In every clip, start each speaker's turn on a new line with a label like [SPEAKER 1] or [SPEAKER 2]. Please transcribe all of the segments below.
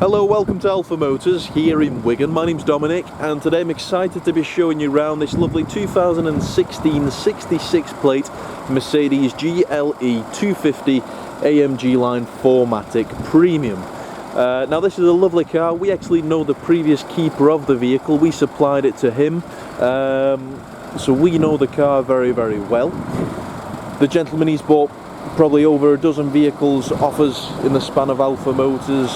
[SPEAKER 1] Hello, welcome to Alpha Motors here in Wigan. My name's Dominic and today I'm excited to be showing you around this lovely 2016 66 plate Mercedes GLE250 AMG line 4MATIC Premium. Now this is a lovely car. We actually know the previous keeper of the vehicle. We supplied it to him, so we know the car very, very well. The gentleman, he's bought probably over a dozen vehicles off us in the span of Alpha Motors,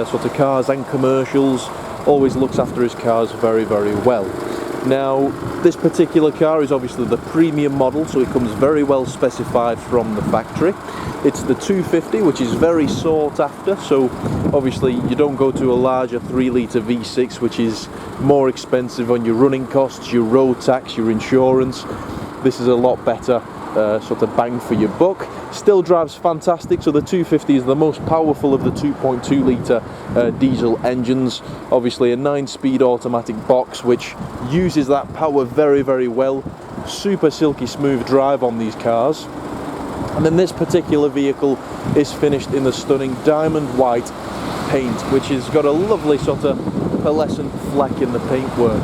[SPEAKER 1] sort of cars and commercials. Always looks after his cars very, very well. Now this particular car is obviously the premium model, so it comes very well specified from the factory. It's the 250, which is very sought after, so obviously you don't go to a larger 3-litre V6, which is more expensive on your running costs, your road tax, your insurance. This is a lot better sort of bang for your buck. Still drives fantastic, so the 250 is the most powerful of the 2.2 litre diesel engines. Obviously a 9-speed automatic box which uses that power very, very well. Super silky smooth drive on these cars. And then this particular vehicle is finished in the stunning diamond white paint, which has got a lovely sort of pearlescent fleck in the paintwork.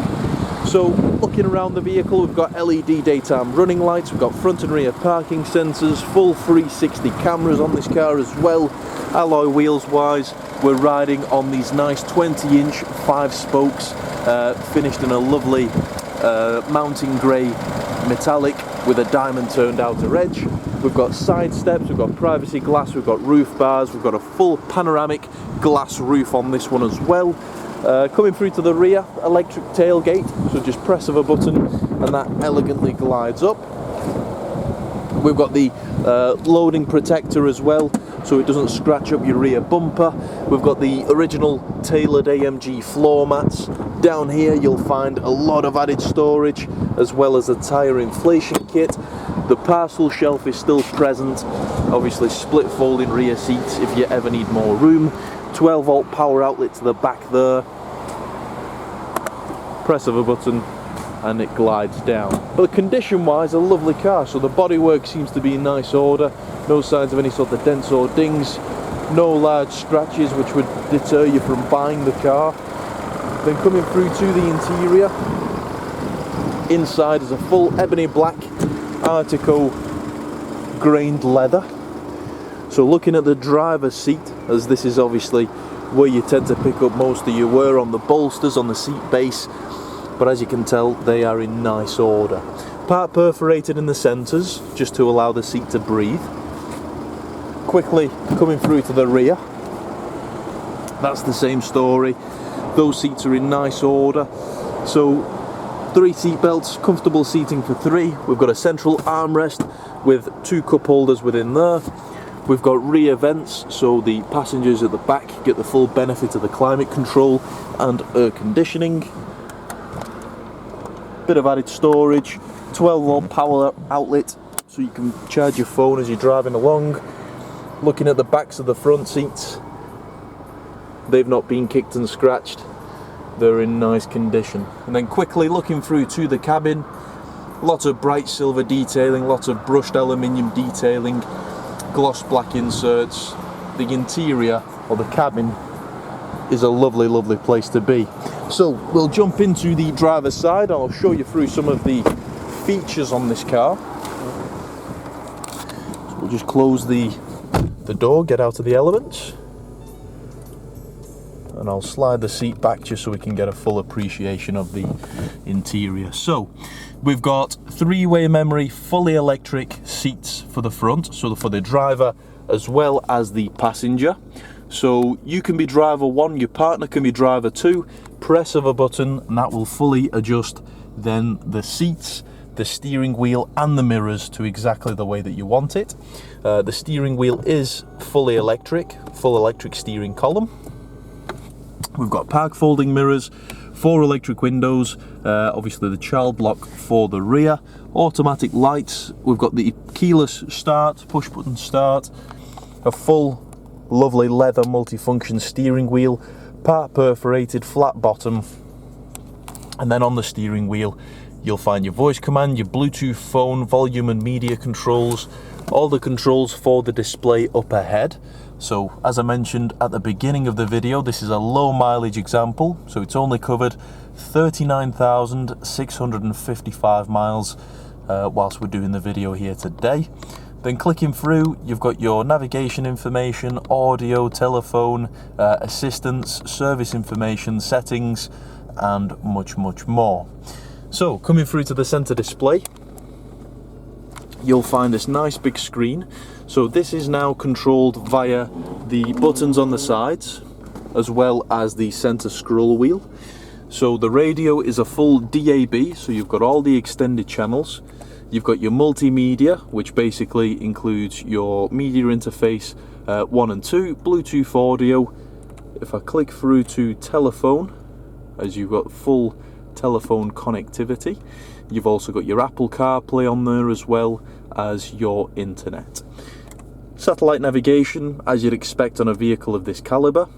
[SPEAKER 1] So looking around the vehicle, we've got LED daytime running lights, we've got front and rear parking sensors, full 360 cameras on this car as well. Alloy wheels wise, we're riding on these nice 20-inch 5 spokes, finished in a lovely mountain grey metallic with a diamond turned outer edge. We've got side steps, we've got privacy glass, we've got roof bars, we've got a full panoramic glass roof on this one as well. Coming through to the rear, electric tailgate, so just press of a button and that elegantly glides up. We've got the loading protector as well, so it doesn't scratch up your rear bumper. We've got the original tailored AMG floor mats. Down here you'll find a lot of added storage, as well as a tyre inflation kit. The parcel shelf is still present, obviously split folding rear seats if you ever need more room. 12-volt power outlet to the back there. Press of a button and it glides down. But condition wise, a lovely car. So the bodywork seems to be in nice order. No signs of any sort of dents or dings. No large scratches which would deter you from buying the car. Then coming through to the interior. Inside is a full ebony black Artico grained leather. So looking at the driver's seat, as this is obviously where you tend to pick up most of your wear on the bolsters, on the seat base, but as you can tell they are in nice order. Part perforated in the centres just to allow the seat to breathe. Quickly coming through to the rear, that's the same story. Those seats are in nice order. So 3 seat belts, comfortable seating for 3. We've got a central armrest with 2 cup holders within there. We've got rear vents, so the passengers at the back get the full benefit of the climate control and air conditioning. Bit of added storage, 12-volt power outlet, so you can charge your phone as you're driving along. Looking at the backs of the front seats, they've not been kicked and scratched. They're in nice condition. And then quickly looking through to the cabin, lots of bright silver detailing, lots of brushed aluminium detailing, gloss black inserts. The interior, or the cabin, is a lovely, lovely place to be. So we'll jump into the driver's side. I'll show you through some of the features on this car. So we'll just close the door, get out of the elements, and I'll slide the seat back just so we can get a full appreciation of the interior. So we've got 3-way memory, fully electric seats for the front, so for the driver as well as the passenger. So you can be driver 1, your partner can be driver 2. Press of a button and that will fully adjust then the seats, the steering wheel and the mirrors to exactly the way that you want it. The steering wheel is fully electric, full electric steering column. We've got park folding mirrors, 4 electric windows, obviously the child lock for the rear, automatic lights. We've got the keyless start, push button start, a full lovely leather multifunction steering wheel, part perforated flat bottom, and then on the steering wheel you'll find your voice command, your Bluetooth phone, volume and media controls, all the controls for the display up ahead. So as I mentioned at the beginning of the video, this is a low mileage example, so it's only covered 39,655 miles whilst we're doing the video here today. Then clicking through, you've got your navigation information, audio, telephone, assistance, service information, settings, and much more. So coming through to the center display, you'll find this nice big screen. So this is now controlled via the buttons on the sides as well as the center scroll wheel. So the radio is a full DAB, so you've got all the extended channels. You've got your multimedia, which basically includes your media interface 1 and 2, Bluetooth audio. If I click through to telephone, as you've got full telephone connectivity, you've also got your Apple CarPlay on there as well as your internet. Satellite navigation, as you'd expect on a vehicle of this caliber.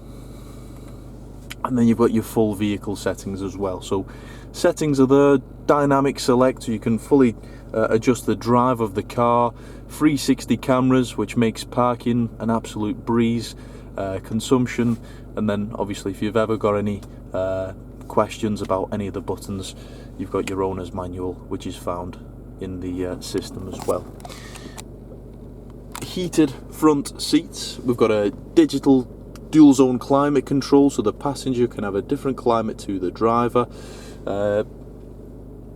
[SPEAKER 1] And then you've got your full vehicle settings as well. So settings are there, dynamic select, so you can fully adjust the drive of the car, 360 cameras, which makes parking an absolute breeze, consumption, and then obviously if you've ever got any questions about any of the buttons, you've got your owner's manual, which is found in the system as well. Heated front seats, we've got a digital dual zone climate control, so the passenger can have a different climate to the driver.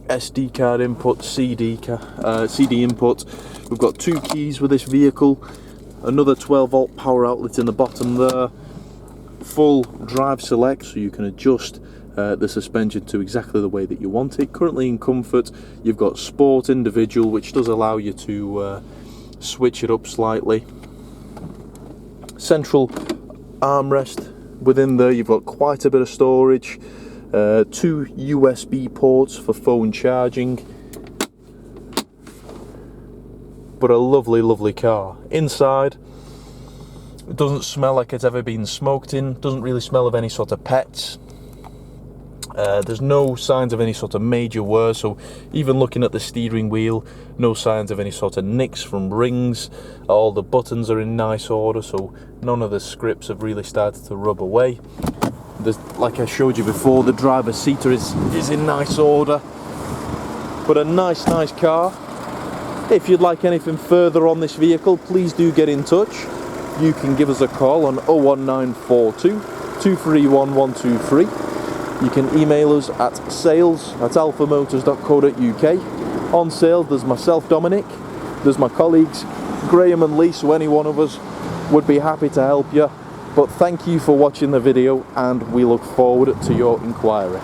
[SPEAKER 1] SD card input, CD input. We've got 2 keys with this vehicle, another 12-volt power outlet in the bottom there, full drive select, so you can adjust the suspension to exactly the way that you want it. Currently in comfort, you've got sport individual, which does allow you to switch it up slightly. Central armrest within there, you've got quite a bit of storage. 2 USB ports for phone charging, but a lovely car. Inside, it doesn't smell like it's ever been smoked in, doesn't really smell of any sort of pets. There's no signs of any sort of major wear, so even looking at the steering wheel, no signs of any sort of nicks from rings. All the buttons are in nice order, so none of the scripts have really started to rub away. Like I showed you before, the driver's seat is in nice order, but a nice car. If you'd like anything further on this vehicle, please do get in touch. You can give us a call on 01942 231 123. You can email us at sales@alphamotors.co.uk. On sales, there's myself, Dominic, there's my colleagues Graham and Lee, so any one of us would be happy to help you. But thank you for watching the video, and we look forward to your inquiry.